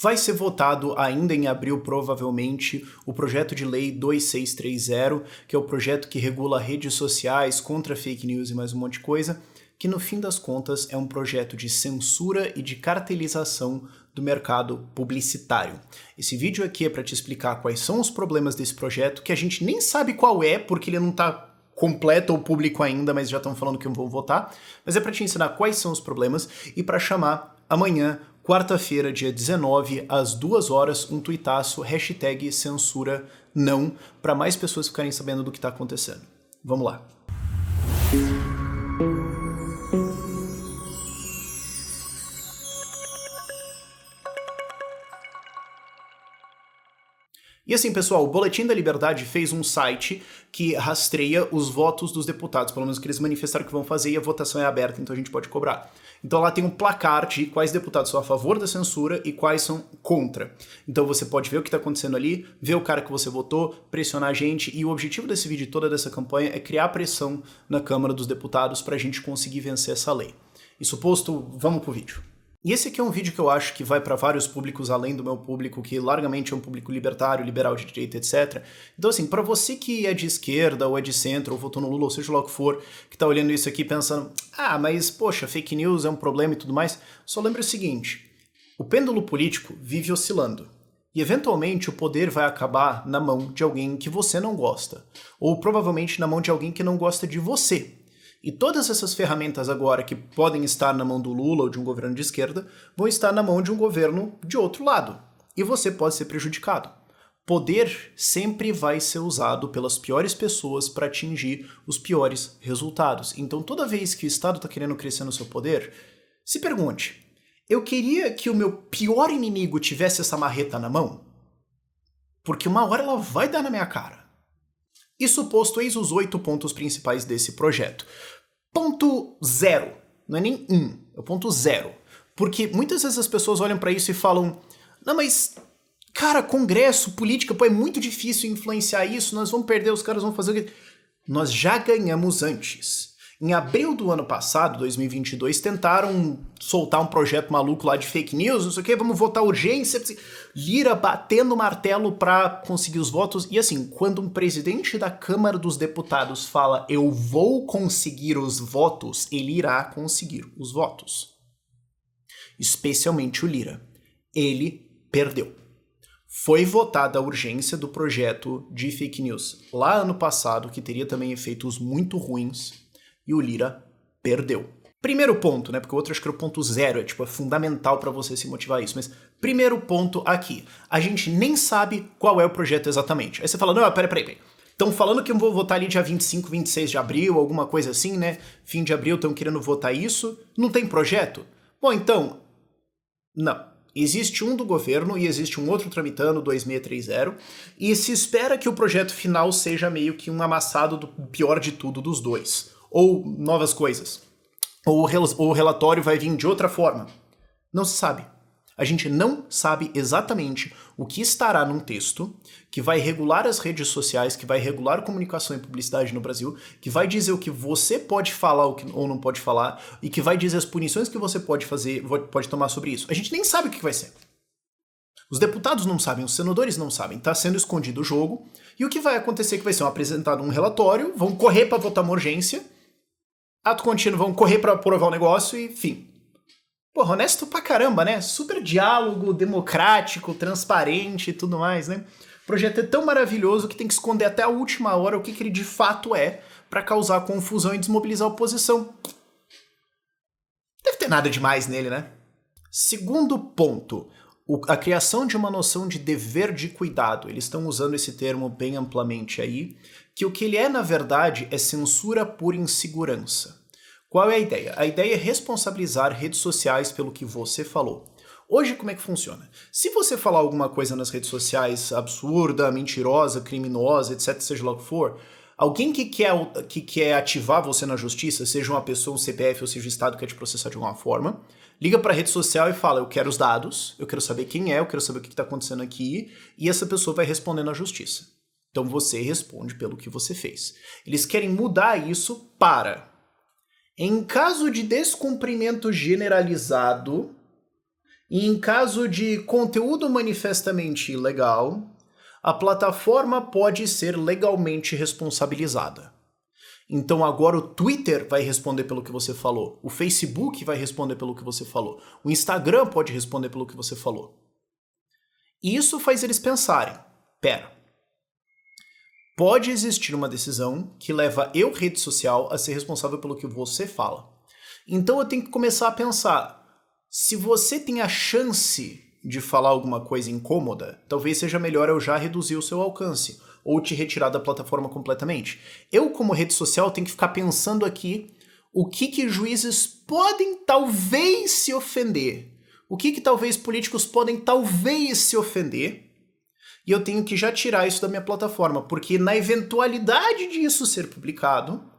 Vai ser votado ainda em abril, provavelmente, o projeto de lei 2630, que é o projeto que regula redes sociais contra fake news e mais um monte de coisa, que no fim das contas é um projeto de censura e de cartelização do mercado publicitário. Esse vídeo aqui é para te explicar quais são os problemas desse projeto, que a gente nem sabe qual é, porque ele não está completo ou público ainda, mas já estão falando que vão votar, mas é para te ensinar quais são os problemas e para chamar amanhã, quarta-feira, dia 19, às 2 horas, um tuitaço, hashtag censura não, para mais pessoas ficarem sabendo do que está acontecendo. Vamos lá. E assim, pessoal, o Boletim da Liberdade fez um site que rastreia os votos dos deputados, pelo menos que eles manifestaram que vão fazer, e a votação é aberta, então a gente pode cobrar. Então lá tem um placar de quais deputados são a favor da censura e quais são contra. Então você pode ver o que está acontecendo ali, ver o cara que você votou, pressionar a gente, e o objetivo desse vídeo e toda dessa campanha é criar pressão na Câmara dos Deputados para a gente conseguir vencer essa lei. Isso posto, vamos pro vídeo. E esse aqui é um vídeo que eu acho que vai para vários públicos, além do meu público, que largamente é um público libertário, liberal de direita, etc. Então, assim, para você que é de esquerda, ou é de centro, ou votou no Lula, ou seja lá o que for, que tá olhando isso aqui pensando, mas, poxa, fake news é um problema e tudo mais, só lembre o seguinte, o pêndulo político vive oscilando. E, eventualmente, o poder vai acabar na mão de alguém que você não gosta. Ou, provavelmente, na mão de alguém que não gosta de você. E todas essas ferramentas agora que podem estar na mão do Lula ou de um governo de esquerda vão estar na mão de um governo de outro lado. E você pode ser prejudicado. Poder sempre vai ser usado pelas piores pessoas para atingir os piores resultados. Então toda vez que o Estado está querendo crescer no seu poder, se pergunte, eu queria que o meu pior inimigo tivesse essa marreta na mão? Porque uma hora ela vai dar na minha cara. Isso posto, eis os 8 pontos principais desse projeto. Ponto 0, não é nem 1, é o ponto 0. Porque muitas vezes as pessoas olham pra isso e falam, não, mas, cara, Congresso, política, é muito difícil influenciar isso, nós vamos perder, os caras vão fazer o que... Nós já ganhamos antes. Em abril do ano passado, 2022, tentaram soltar um projeto maluco lá de fake news, não sei o que, vamos votar urgência, Lira batendo o martelo pra conseguir os votos. E assim, quando um presidente da Câmara dos Deputados fala eu vou conseguir os votos, ele irá conseguir os votos. Especialmente o Lira. Ele perdeu. Foi votada a urgência do projeto de fake news lá ano passado, que teria também efeitos muito ruins, e o Lira perdeu. Primeiro ponto, né, porque o outro acho que era o ponto 0, é fundamental para você se motivar a isso, mas primeiro ponto aqui, a gente nem sabe qual é o projeto exatamente. Aí você fala, não, peraí. Estão falando que eu vou votar ali dia 25, 26 de abril, alguma coisa assim, né, fim de abril estão querendo votar isso, não tem projeto? Bom, então, não. Existe um do governo e existe um outro tramitando, 2630, e se espera que o projeto final seja meio que um amassado do pior de tudo dos dois. Ou novas coisas. Ou o relatório vai vir de outra forma. Não se sabe. A gente não sabe exatamente o que estará num texto que vai regular as redes sociais, que vai regular comunicação e publicidade no Brasil, que vai dizer o que você pode falar ou não pode falar, e que vai dizer as punições que você pode fazer, pode tomar sobre isso. A gente nem sabe o que vai ser. Os deputados não sabem, os senadores não sabem, está sendo escondido o jogo, e o que vai acontecer é que vai ser apresentado um relatório, vão correr para votar uma urgência, ato contínuo, vão correr para aprovar o negócio e fim. Porra, honesto pra caramba, né? Super diálogo, democrático, transparente e tudo mais, né? O projeto é tão maravilhoso que tem que esconder até a última hora o que ele de fato é para causar confusão e desmobilizar a oposição. Deve ter nada demais nele, né? Segundo ponto, a criação de uma noção de dever de cuidado. Eles estão usando esse termo bem amplamente aí, que o que ele é, na verdade, é censura por insegurança. Qual é a ideia? A ideia é responsabilizar redes sociais pelo que você falou. Hoje, como é que funciona? Se você falar alguma coisa nas redes sociais absurda, mentirosa, criminosa, etc., seja lá o que for, alguém que quer ativar você na justiça, seja uma pessoa, um CPF, ou seja o Estado que quer te processar de alguma forma, liga para a rede social e fala, eu quero os dados, eu quero saber quem é, eu quero saber o que está acontecendo aqui, e essa pessoa vai responder na justiça. Então você responde pelo que você fez. Eles querem mudar isso para... Em caso de descumprimento generalizado, E em caso de conteúdo manifestamente ilegal, a plataforma pode ser legalmente responsabilizada. Então agora o Twitter vai responder pelo que você falou, o Facebook vai responder pelo que você falou, o Instagram pode responder pelo que você falou. E isso faz eles pensarem, pera, pode existir uma decisão que leva eu, rede social, a ser responsável pelo que você fala. Então eu tenho que começar a pensar, se você tem a chance de falar alguma coisa incômoda, talvez seja melhor eu já reduzir o seu alcance, ou te retirar da plataforma completamente. Eu, como rede social, tenho que ficar pensando aqui o que juízes podem talvez se ofender, o que talvez políticos podem talvez se ofender, e eu tenho que já tirar isso da minha plataforma, porque na eventualidade de isso ser publicado,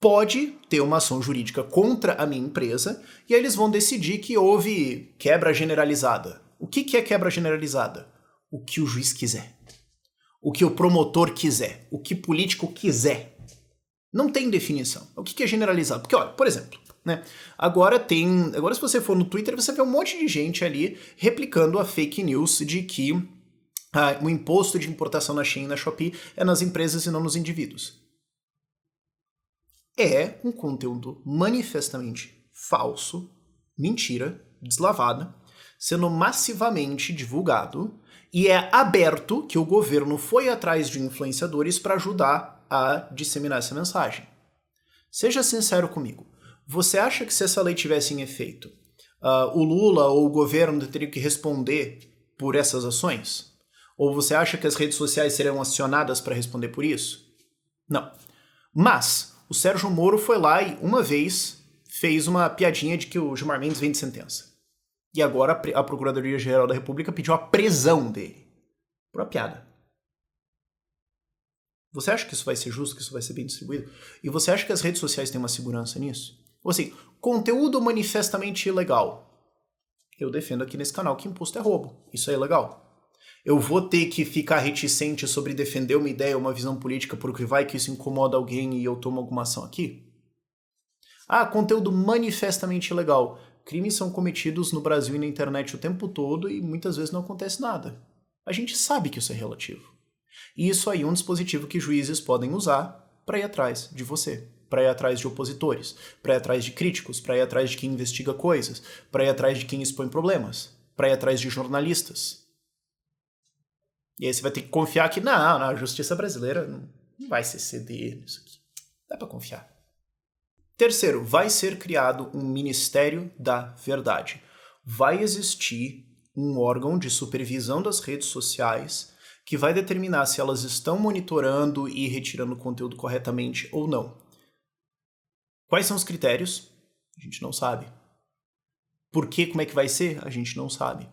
pode ter uma ação jurídica contra a minha empresa, e aí eles vão decidir que houve quebra generalizada. O que é quebra generalizada? O que o juiz quiser. O que o promotor quiser. O que o político quiser. Não tem definição. O que é generalizado? Porque, olha, por exemplo, né? Agora se você for no Twitter, você vê um monte de gente ali replicando a fake news de que o imposto de importação na Shein e na Shopee é nas empresas e não nos indivíduos. É um conteúdo manifestamente falso, mentira, deslavada, sendo massivamente divulgado, e é aberto que o governo foi atrás de influenciadores para ajudar a disseminar essa mensagem. Seja sincero comigo, você acha que se essa lei tivesse em efeito, o Lula ou o governo teria que responder por essas ações? Ou você acha que as redes sociais seriam acionadas para responder por isso? Não. Mas o Sérgio Moro foi lá e, uma vez, fez uma piadinha de que o Gilmar Mendes vem de sentença. E agora a Procuradoria-Geral da República pediu a prisão dele. Por uma piada. Você acha que isso vai ser justo, que isso vai ser bem distribuído? E você acha que as redes sociais têm uma segurança nisso? Ou assim, conteúdo manifestamente ilegal. Eu defendo aqui nesse canal que imposto é roubo. Isso é ilegal. Eu vou ter que ficar reticente sobre defender uma ideia, uma visão política, porque vai que isso incomoda alguém e eu tomo alguma ação aqui? Conteúdo manifestamente ilegal. Crimes são cometidos no Brasil e na internet o tempo todo e muitas vezes não acontece nada. A gente sabe que isso é relativo. E isso aí é um dispositivo que juízes podem usar para ir atrás de você, para ir atrás de opositores, para ir atrás de críticos, para ir atrás de quem investiga coisas, para ir atrás de quem expõe problemas, para ir atrás de jornalistas. E aí você vai ter que confiar que não, a justiça brasileira não vai se ceder nisso aqui. Dá para confiar. Terceiro, vai ser criado um Ministério da Verdade. Vai existir um órgão de supervisão das redes sociais que vai determinar se elas estão monitorando e retirando conteúdo corretamente ou não. Quais são os critérios? A gente não sabe. Por que, como é que vai ser? A gente não sabe.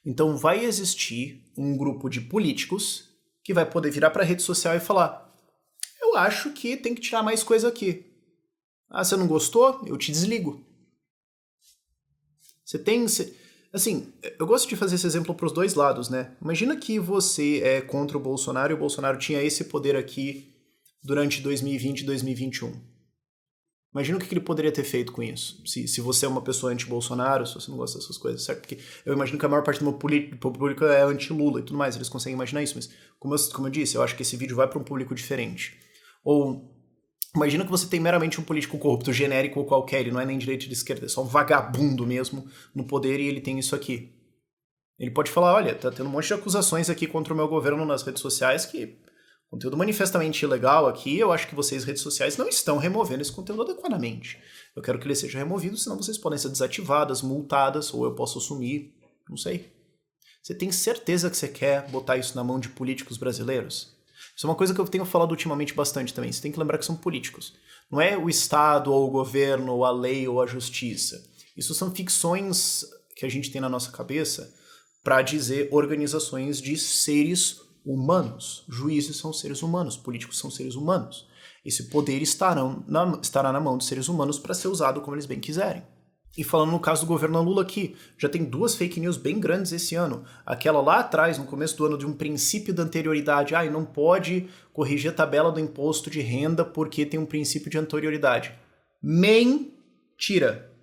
Então vai existir um grupo de políticos que vai poder virar para a rede social e falar: eu acho que tem que tirar mais coisa aqui. Você não gostou? Eu te desligo. Assim, eu gosto de fazer esse exemplo para os dois lados, né? Imagina que você é contra o Bolsonaro e o Bolsonaro tinha esse poder aqui durante 2020 e 2021. Imagina o que ele poderia ter feito com isso. Se você é uma pessoa anti-Bolsonaro, se você não gosta dessas coisas, certo? Porque eu imagino que a maior parte do meu público é anti-Lula e tudo mais, eles conseguem imaginar isso, mas como eu disse, eu acho que esse vídeo vai para um público diferente. Ou imagina que você tem meramente um político corrupto, genérico ou qualquer, ele não é nem direita nem de esquerda, é só um vagabundo mesmo no poder e ele tem isso aqui. Ele pode falar: olha, tá tendo um monte de acusações aqui contra o meu governo nas redes sociais que conteúdo manifestamente ilegal aqui, eu acho que vocês, redes sociais, não estão removendo esse conteúdo adequadamente. Eu quero que ele seja removido, senão vocês podem ser desativadas, multadas, ou eu posso assumir, não sei. Você tem certeza que você quer botar isso na mão de políticos brasileiros? Isso é uma coisa que eu tenho falado ultimamente bastante também. Você tem que lembrar que são políticos. Não é o Estado, ou o governo, ou a lei, ou a justiça. Isso são ficções que a gente tem na nossa cabeça para dizer organizações de seres humanos. Juízes são seres humanos, políticos são seres humanos. Esse poder estará na mão dos seres humanos para ser usado como eles bem quiserem. E falando no caso do governo Lula aqui, já tem 2 fake news bem grandes esse ano. Aquela lá atrás, no começo do ano, de um princípio da anterioridade. E não pode corrigir a tabela do imposto de renda porque tem um princípio de anterioridade. Mentira!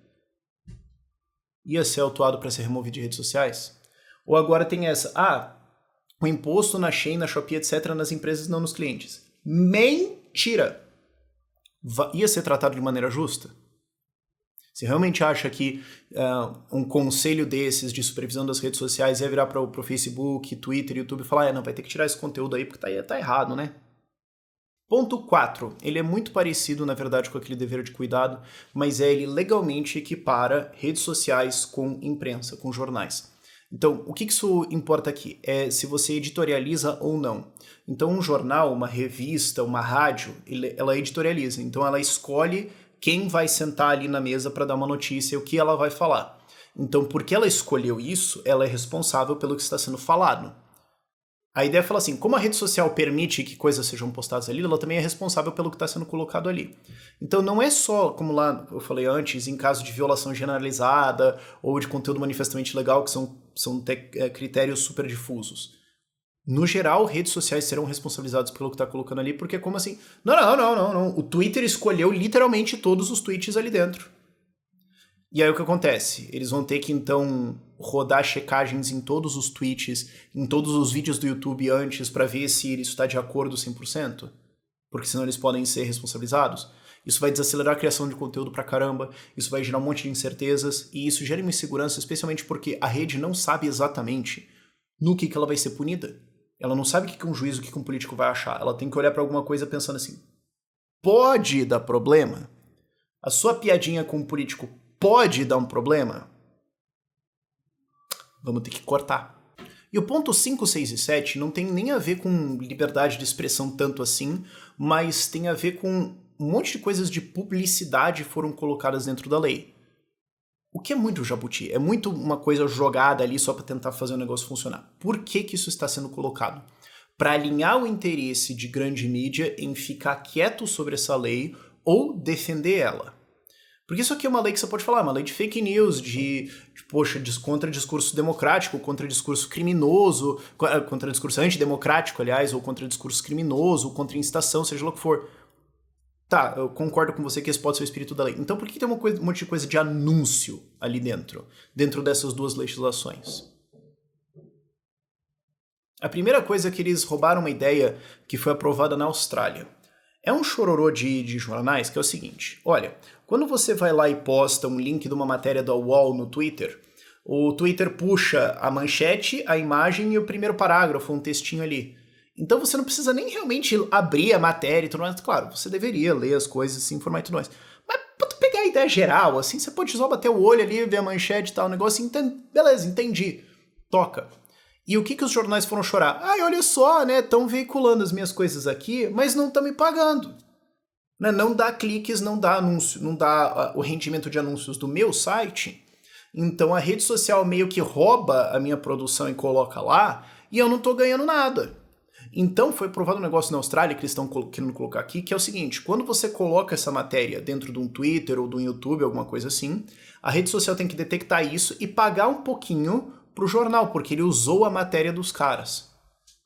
ia ser autuado para ser removido de redes sociais? Ou agora tem essa, o imposto na Shein, na Shopee, etc., nas empresas, não nos clientes. Mentira! Ia ser tratado de maneira justa? Você realmente acha que um conselho desses de supervisão das redes sociais ia virar para o Facebook, Twitter, YouTube e falar, não, vai ter que tirar esse conteúdo aí porque tá errado, né? Ponto 4. Ele é muito parecido, na verdade, com aquele dever de cuidado, mas ele legalmente equipara redes sociais com imprensa, com jornais. Então, o que isso importa aqui? É se você editorializa ou não. Então, um jornal, uma revista, uma rádio, ela editorializa. Então, ela escolhe quem vai sentar ali na mesa para dar uma notícia e o que ela vai falar. Então, porque ela escolheu isso, ela é responsável pelo que está sendo falado. A ideia é falar assim, como a rede social permite que coisas sejam postadas ali, ela também é responsável pelo que está sendo colocado ali. Então não é só, como lá eu falei antes, em caso de violação generalizada ou de conteúdo manifestamente ilegal, que são critérios super difusos. No geral, redes sociais serão responsabilizadas pelo que está colocando ali, porque como assim? Não. O Twitter escolheu literalmente todos os tweets ali dentro. E aí o que acontece? Eles vão ter que, então, rodar checagens em todos os tweets, em todos os vídeos do YouTube antes para ver se isso está de acordo 100%? Porque senão eles podem ser responsabilizados. Isso vai desacelerar a criação de conteúdo pra caramba, isso vai gerar um monte de incertezas, e isso gera uma insegurança, especialmente porque a rede não sabe exatamente no que ela vai ser punida. Ela não sabe o que um juiz, o que um político vai achar. Ela tem que olhar para alguma coisa pensando assim, pode dar problema? A sua piadinha com um político pode dar um problema? Vamos ter que cortar. E o ponto 5, 6 e 7 não tem nem a ver com liberdade de expressão tanto assim, mas tem a ver com um monte de coisas de publicidade foram colocadas dentro da lei. O que é muito jabuti, é muito uma coisa jogada ali só para tentar fazer o negócio funcionar. Por que isso está sendo colocado? Para alinhar o interesse de grande mídia em ficar quieto sobre essa lei ou defender ela. Porque isso aqui é uma lei que você pode falar, uma lei de fake news, contra discurso democrático, contra discurso criminoso, contra discurso antidemocrático, aliás, ou contra discurso criminoso, contra incitação, seja lá o que for. Tá, eu concordo com você que esse pode ser o espírito da lei. Então por que tem um monte de coisa de anúncio ali dentro dessas duas legislações? A primeira coisa é que eles roubaram uma ideia que foi aprovada na Austrália. É um chororô de jornais que é o seguinte, olha, quando você vai lá e posta um link de uma matéria da UOL no Twitter, o Twitter puxa a manchete, a imagem e o primeiro parágrafo, um textinho ali. Então você não precisa nem realmente abrir a matéria e tudo mais. Claro, você deveria ler as coisas, se informar e tudo mais. Mas pra tu pegar a ideia geral, assim, você pode só bater o olho ali, ver a manchete e tal, o negócio, beleza, entendi. Toca. E o que os jornais foram chorar? Olha só, né, estão veiculando as minhas coisas aqui, mas não estão me pagando. Não dá cliques, não dá anúncio, não dá o rendimento de anúncios do meu site. Então a rede social meio que rouba a minha produção e coloca lá, e eu não tô ganhando nada. Então foi provado um negócio na Austrália que eles estão querendo colocar aqui, que é o seguinte, quando você coloca essa matéria dentro de um Twitter ou de um YouTube, alguma coisa assim, a rede social tem que detectar isso e pagar um pouquinho pro jornal, porque ele usou a matéria dos caras.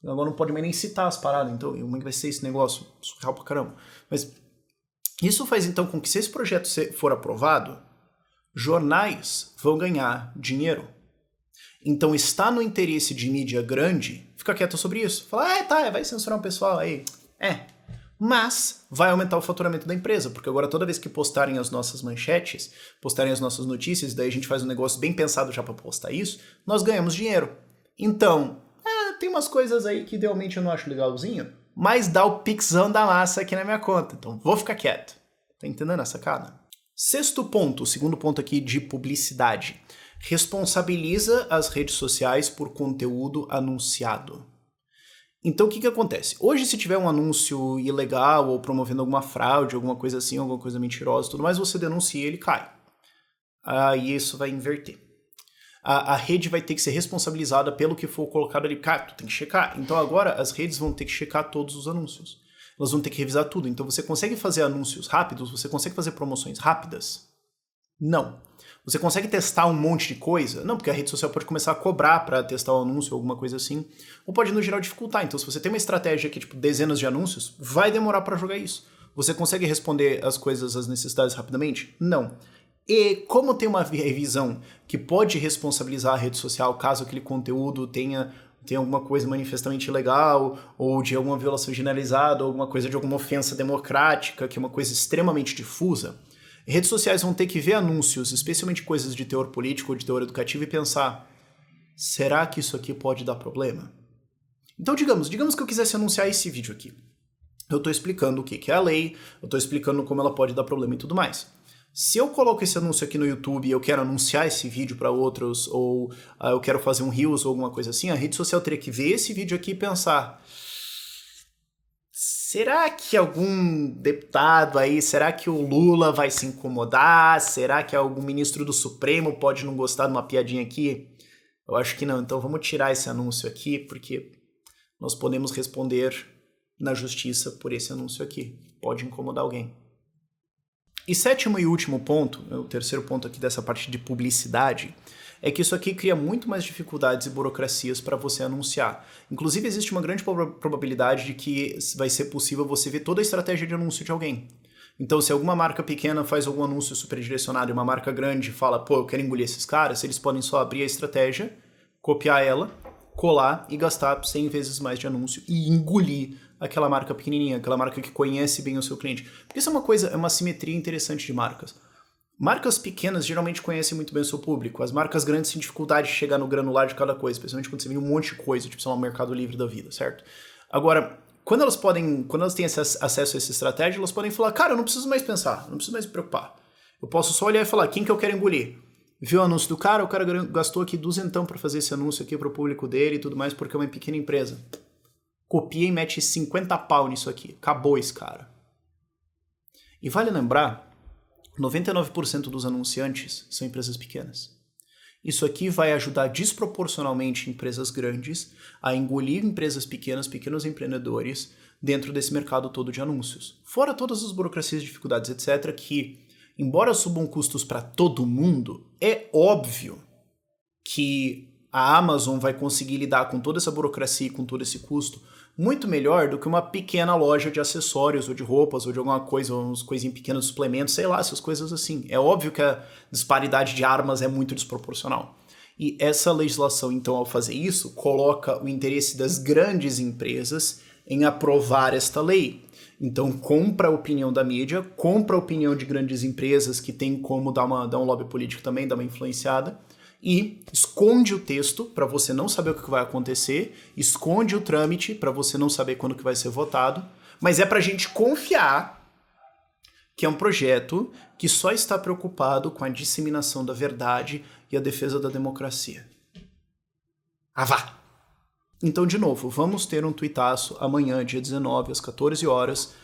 Agora não pode mais nem citar as paradas, então como é que vai ser esse negócio? Surreal pra caramba. Mas isso faz então com que se esse projeto for aprovado, jornais vão ganhar dinheiro. Então está no interesse de mídia grande ficar quieto sobre isso. Falar, vai censurar o pessoal aí. Mas vai aumentar o faturamento da empresa, porque agora toda vez que postarem as nossas manchetes, postarem as nossas notícias, daí a gente faz um negócio bem pensado já para postar isso, nós ganhamos dinheiro. Então, tem umas coisas aí que idealmente eu não acho legalzinho, mas dá o pixão da massa aqui na minha conta, então vou ficar quieto. Tá entendendo a sacada? Sexto ponto, o segundo ponto aqui de publicidade. Responsabiliza as redes sociais por conteúdo anunciado. Então o que acontece? Hoje se tiver um anúncio ilegal ou promovendo alguma fraude, alguma coisa assim, alguma coisa mentirosa e tudo mais, você denuncia e ele cai. Aí isso vai inverter. A rede vai ter que ser responsabilizada pelo que for colocado ali. Cara, tu tem que checar. Então agora as redes vão ter que checar todos os anúncios. Elas vão ter que revisar tudo. Então você consegue fazer anúncios rápidos? Você consegue fazer promoções rápidas? Não. Você consegue testar um monte de coisa? Não, porque a rede social pode começar a cobrar para testar o anúncio ou alguma coisa assim. Ou pode, no geral, dificultar. Então, se você tem uma estratégia que, dezenas de anúncios, vai demorar para jogar isso. Você consegue responder as coisas, as necessidades rapidamente? Não. E como tem uma revisão que pode responsabilizar a rede social caso aquele conteúdo tenha alguma coisa manifestamente ilegal, ou de alguma violação generalizada, ou alguma coisa de alguma ofensa democrática, que é uma coisa extremamente difusa, redes sociais vão ter que ver anúncios, especialmente coisas de teor político ou de teor educativo, e pensar, será que isso aqui pode dar problema? Então, digamos que eu quisesse anunciar esse vídeo aqui. Eu estou explicando o que é a lei, eu estou explicando como ela pode dar problema e tudo mais. Se eu coloco esse anúncio aqui no YouTube e eu quero anunciar esse vídeo para outros, ou eu quero fazer um Reels ou alguma coisa assim, a rede social teria que ver esse vídeo aqui e pensar, será que algum deputado aí, será que o Lula vai se incomodar? Será que algum ministro do Supremo pode não gostar de uma piadinha aqui? Eu acho que não, então vamos tirar esse anúncio aqui, porque nós podemos responder na justiça por esse anúncio aqui. Pode incomodar alguém. E sétimo e último ponto, o terceiro ponto aqui dessa parte de publicidade, é que isso aqui cria muito mais dificuldades e burocracias para você anunciar. Inclusive, existe uma grande probabilidade de que vai ser possível você ver toda a estratégia de anúncio de alguém. Então, se alguma marca pequena faz algum anúncio super direcionado e uma marca grande fala, pô, eu quero engolir esses caras, eles podem só abrir a estratégia, copiar ela, colar e gastar 100 vezes mais de anúncio e engolir aquela marca pequenininha, aquela marca que conhece bem o seu cliente. Porque isso é uma simetria interessante de marcas. Marcas pequenas geralmente conhecem muito bem o seu público. As marcas grandes têm dificuldade de chegar no granular de cada coisa, especialmente quando você vê um monte de coisa, tipo, sei lá, um Mercado Livre da vida, certo? Agora, quando elas têm acesso a essa estratégia, elas podem falar, cara, eu não preciso mais pensar, eu não preciso mais me preocupar. Eu posso só olhar e falar, quem que eu quero engolir? Viu o anúncio do cara, o cara gastou aqui duzentão para fazer esse anúncio aqui pro público dele e tudo mais, porque é uma pequena empresa. Copia e mete 50 pau nisso aqui. Acabou esse cara. E vale lembrar, 99% dos anunciantes são empresas pequenas. Isso aqui vai ajudar desproporcionalmente empresas grandes a engolir empresas pequenas, pequenos empreendedores, dentro desse mercado todo de anúncios. Fora todas as burocracias, dificuldades, etc., que, embora subam custos para todo mundo, é óbvio que a Amazon vai conseguir lidar com toda essa burocracia e com todo esse custo muito melhor do que uma pequena loja de acessórios ou de roupas ou de alguma coisa, umas coisinhas pequenas, suplementos, sei lá, essas coisas assim. É óbvio que a disparidade de armas é muito desproporcional. E essa legislação, então, ao fazer isso, coloca o interesse das grandes empresas em aprovar esta lei. Então, compra a opinião da mídia, compra a opinião de grandes empresas que tem como dar um lobby político também, dar uma influenciada, e esconde o texto para você não saber o que vai acontecer, esconde o trâmite para você não saber quando que vai ser votado, mas é para a gente confiar que é um projeto que só está preocupado com a disseminação da verdade e a defesa da democracia. Ah, vá! Então, de novo, vamos ter um tuitaço amanhã, dia 19, às 14 horas,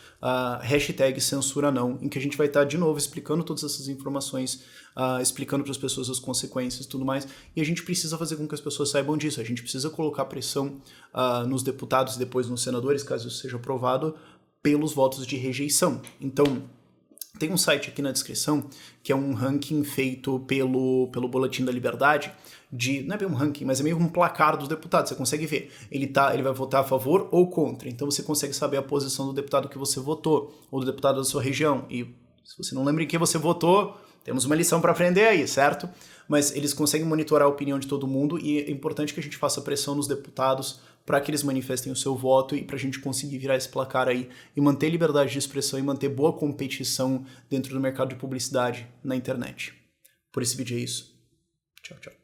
hashtag censura não, em que a gente vai estar de novo explicando todas essas informações, explicando para as pessoas as consequências e tudo mais, e a gente precisa fazer com que as pessoas saibam disso, a gente precisa colocar pressão nos deputados e depois nos senadores, caso isso seja aprovado, pelos votos de rejeição. Então, tem um site aqui na descrição, que é um ranking feito pelo Boletim da Liberdade, não é bem um ranking, mas é meio um placar dos deputados, você consegue ver. Ele vai votar a favor ou contra, então você consegue saber a posição do deputado que você votou, ou do deputado da sua região, e se você não lembra em quem você votou, temos uma lição para aprender aí, certo? Mas eles conseguem monitorar a opinião de todo mundo, e é importante que a gente faça pressão nos deputados para que eles manifestem o seu voto e para a gente conseguir virar esse placar aí e manter liberdade de expressão e manter boa competição dentro do mercado de publicidade na internet. Por esse vídeo é isso. Tchau, tchau.